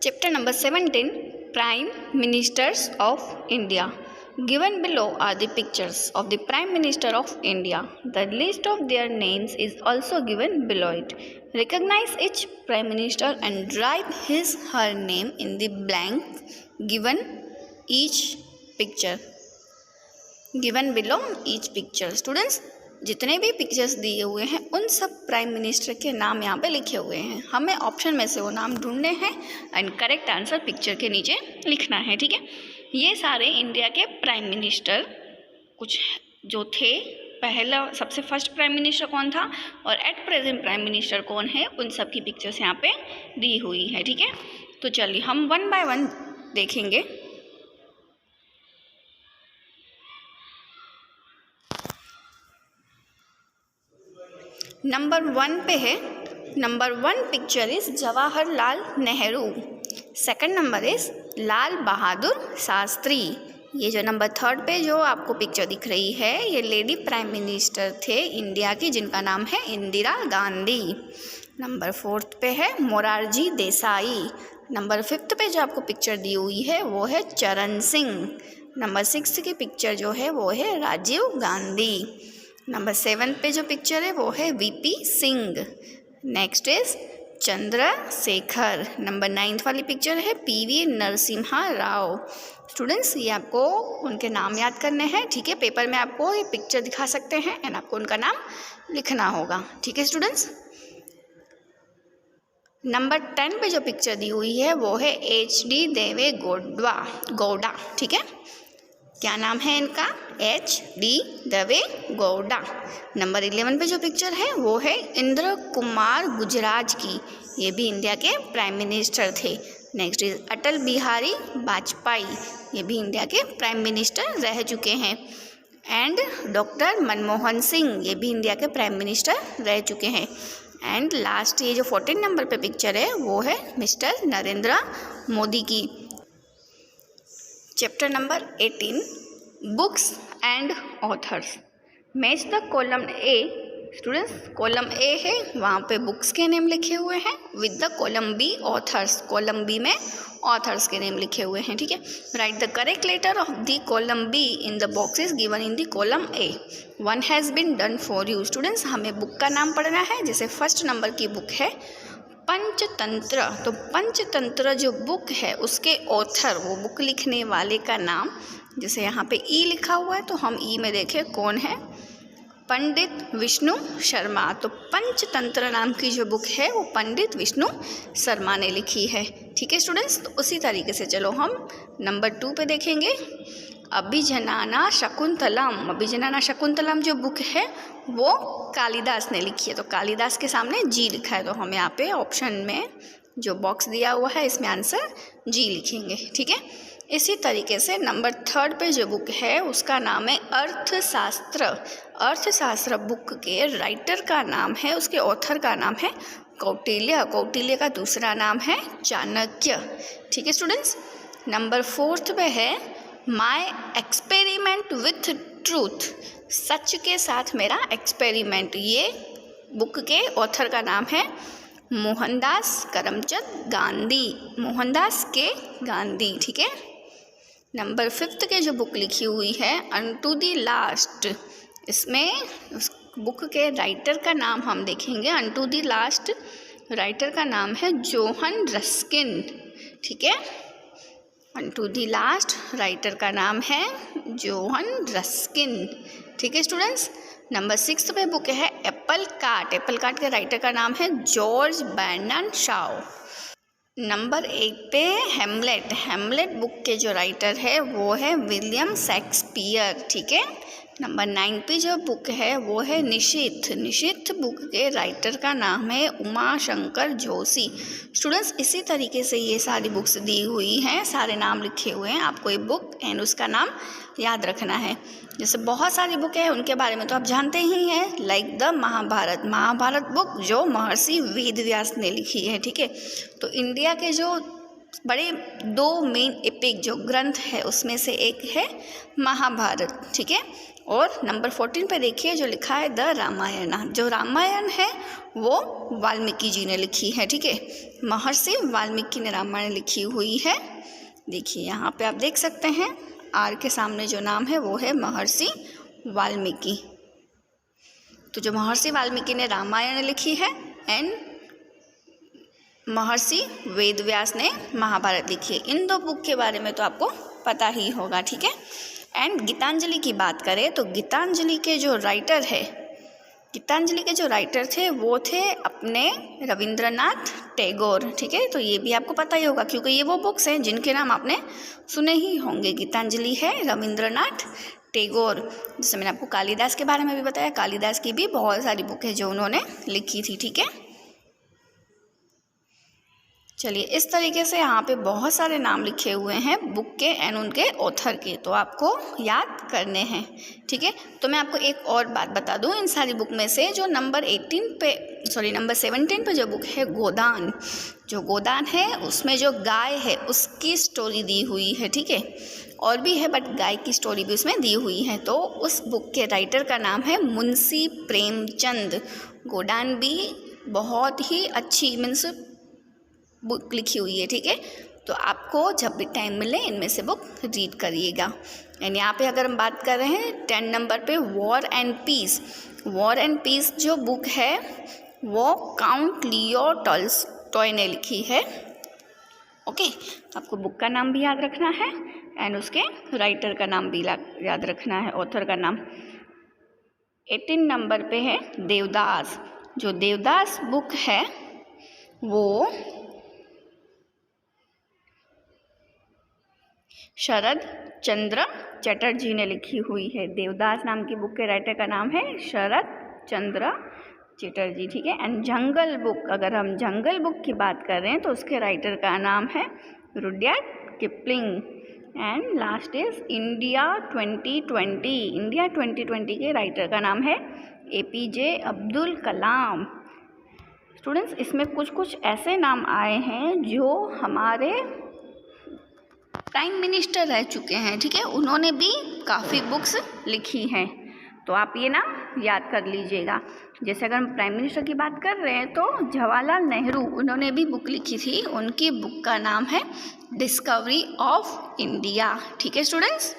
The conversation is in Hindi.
Chapter number 17, Prime Ministers of India. Given below are the pictures of the Prime Minister of India. The list of their names is also given below it. Recognize each Prime Minister and write his/her name in the blank given each picture. Given below each picture. Students, जितने भी पिक्चर्स दिए हुए हैं उन सब प्राइम मिनिस्टर के नाम यहाँ पे लिखे हुए हैं. हमें ऑप्शन में से वो नाम ढूंढने हैं एंड करेक्ट आंसर पिक्चर के नीचे लिखना है. ठीक है, ये सारे इंडिया के प्राइम मिनिस्टर कुछ जो थे. पहला सबसे फर्स्ट प्राइम मिनिस्टर कौन था और एट प्रेजेंट प्राइम मिनिस्टर कौन है, उन सब की पिक्चर्स यहाँ पे दी हुई है. ठीक है, तो चलिए हम वन बाय वन देखेंगे. नंबर 1 पे है. Number 1 picture is Jawaharlal Nehru. Second number is Lal Bahadur Shastri. ये जो नंबर 3 पे जो आपको पिक्चर दिख रही है ये लेडी प्राइम मिनिस्टर थे इंडिया की जिनका नाम है इंदिरा गांधी. नंबर 4 पे है मोरारजी देसाई. नंबर 5 पे जो आपको पिक्चर दी हुई है वो है चरण सिंह. नंबर 6 की पिक्चर जो है वो है राजीव गांधी. नंबर 7 पे जो पिक्चर है वो है VP Singh. Next is Chandrashekhar. Number 9 वाली पिक्चर है पीवी नरसिम्हा राव. स्टूडेंट्स, ये आपको उनके नाम याद करने हैं. ठीक है, पेपर में आपको ये पिक्चर दिखा सकते हैं एंड आपको उनका नाम लिखना होगा. ठीक है स्टूडेंट्स. नंबर 10 पे जो पिक्चर दी हुई है वो है HD देवे गौड़ा. ठीक है, क्या नाम है इनका? HD देवे गौड़ा. नंबर 11 पे जो पिक्चर है वो है इंद्र कुमार गुजराज की. ये भी इंडिया के प्राइम मिनिस्टर थे. Next is Atal Bihari Vajpayee. ये भी इंडिया के प्राइम मिनिस्टर रह चुके हैं. एंड डॉक्टर मनमोहन सिंह, ये भी इंडिया के प्राइम मिनिस्टर रह चुके हैं. एंड लास्ट ये जो 14 नंबर पे पिक्चर है वो है मिस्टर नरेंद्र मोदी की. Chapter number 18, books and authors. Match the column A. Students, column A है वहाँ पे बुक्स के नेम लिखे हुए हैं with the column B authors. Column B में ऑथर्स के नेम लिखे हुए हैं. ठीक है, write the correct letter of the column B in the boxes given in the column A. 1 has been done for you. Students, हमें बुक का नाम पढ़ना है. जैसे फर्स्ट नंबर की बुक है पंचतंत्र. तो पंचतंत्र जो बुक है उसके ऑथर, वो बुक लिखने वाले का नाम, जैसे यहाँ पे ई लिखा हुआ है तो हम ई में देखें कौन है, पंडित विष्णु शर्मा. तो पंचतंत्र नाम की जो बुक है वो पंडित विष्णु शर्मा ने लिखी है. ठीक है स्टूडेंट्स, तो उसी तरीके से चलो हम नंबर 2 पे देखेंगे. अभिजनाना शकुंतलम. अभिजनाना शकुंतलम जो बुक है वो कालिदास ने लिखी है. तो कालिदास के सामने जी लिखा है तो हम यहाँ पे ऑप्शन में जो बॉक्स दिया हुआ है इसमें आंसर जी लिखेंगे. ठीक है, इसी तरीके से नंबर 3 पे जो बुक है उसका नाम है अर्थशास्त्र. अर्थशास्त्र बुक के राइटर का नाम है, उसके ऑथर का नाम है कौटिल्य. कौटिल्य का दूसरा नाम है चाणक्य. ठीक है स्टूडेंट्स. नंबर 4 पे है माई एक्सपेरिमेंट विथ ट्रूथ. सच के साथ मेरा एक्सपेरिमेंट. ये बुक के ऑथर का नाम है मोहनदास करमचंद गांधी. मोहनदास के गांधी. ठीक है. नंबर 5 के जो बुक लिखी हुई है अनटू द लास्ट, इसमें उस बुक के राइटर का नाम हम देखेंगे. अनटू द लास्ट राइटर का नाम है जोहन रस्किन. ठीक है, अनटू द लास्ट राइटर का नाम है जोहन रस्किन. ठीक है स्टूडेंट्स. नंबर 6 पे बुक है एप्पल कार्ट. एप्पल कार्ट के राइटर का नाम है जॉर्ज बर्नार्ड शॉ. नंबर 8 पे हेमलेट. हेमलेट बुक के जो राइटर है वो है विलियम शेक्सपियर. ठीक है. नंबर 9 पे जो बुक है वो है निशीथ. निशीथ बुक के राइटर का नाम है उमाशंकर जोशी. स्टूडेंट्स, इसी तरीके से ये सारी बुक्स दी हुई हैं, सारे नाम लिखे हुए हैं. आपको ये बुक एंड उसका नाम याद रखना है. जैसे बहुत सारी बुक है उनके बारे में तो आप जानते ही हैं, like the Mahabharata. Mahabharata book जो महर्षि वेद व्यास ने लिखी है. ठीक है, तो इंडिया के जो बड़े 2 मेन एपिक जो ग्रंथ है उसमें से एक है महाभारत. ठीक है, और नंबर 14 पे देखिए जो लिखा है द रामायण। जो रामायण है वो वाल्मीकि जी ने लिखी है, ठीक है। महर्षि वाल्मीकि ने रामायण लिखी हुई है। देखिए यहाँ पे आप देख सकते हैं आर के सामने जो नाम है वो है महर्षि वाल्मीकि। तो जो महर्षि वाल्मीकि ने रामायण लिखी है एंड महर्षि वेदव्यास ने महाभारत लिखी है। इन दो बुक के बारे में तो आपको पता ही होगा, ठीक है। एंड गीतांजलि की बात करें तो गीतांजलि के जो राइटर थे वो थे अपने रविंद्रनाथ टैगोर, ठीक है। तो ये भी आपको पता ही होगा क्योंकि ये वो बुक्स हैं जिनके नाम आपने सुने ही होंगे। गीतांजलि है रविंद्रनाथ टैगोर। जैसे मैंने आपको कालिदास के बारे में भी बताया, कालिदास की भी बहुत सारी बुक है जो उन्होंने लिखी थी, ठीक है। चलिए इस तरीके से यहाँ पे बहुत सारे नाम लिखे हुए हैं बुक के एंड उनके ऑथर के, तो आपको याद करने हैं, ठीक है। तो मैं आपको एक और बात बता दूँ इन सारी बुक में से जो नंबर 17 पे जो बुक है गोदान, जो गोदान है उसमें जो गाय है उसकी स्टोरी दी हुई है, ठीक है। और भी है बट गाय की स्टोरी भी उसमें दी हुई है। तो उस बुक के राइटर का नाम है मुंशी प्रेमचंद। गोदान भी बहुत ही अच्छी मीन्स बुक लिखी हुई है, ठीक है। तो आपको जब भी टाइम मिले इनमें से बुक रीड करिएगा। एंड यहाँ पे अगर हम बात कर रहे हैं 10 नंबर पे वॉर एंड पीस जो बुक है वो काउंट लियो टॉल्स्टॉय ने लिखी है, ओके। आपको बुक का नाम भी याद रखना है एंड उसके राइटर का नाम भी याद रखना है, ऑथर का नाम। 18 नंबर पे है देवदास। जो देवदास बुक है वो शरद चंद्र चटर्जी ने लिखी हुई है। देवदास नाम की बुक के राइटर का नाम है शरद चंद्र चटर्जी, ठीक है। एंड जंगल बुक, अगर हम जंगल बुक की बात कर रहे हैं तो उसके राइटर का नाम है Rudyard Kipling. And last is India 2020 के राइटर का नाम है APJ अब्दुल कलाम। स्टूडेंट्स इसमें कुछ ऐसे नाम आए हैं जो हमारे प्राइम मिनिस्टर रह चुके हैं, ठीक है। उन्होंने भी काफ़ी बुक्स लिखी हैं, तो आप ये नाम याद कर लीजिएगा। जैसे अगर हम प्राइम मिनिस्टर की बात कर रहे हैं तो जवाहरलाल नेहरू, उन्होंने भी बुक लिखी थी। उनकी बुक का नाम है डिस्कवरी ऑफ इंडिया, ठीक है स्टूडेंट्स।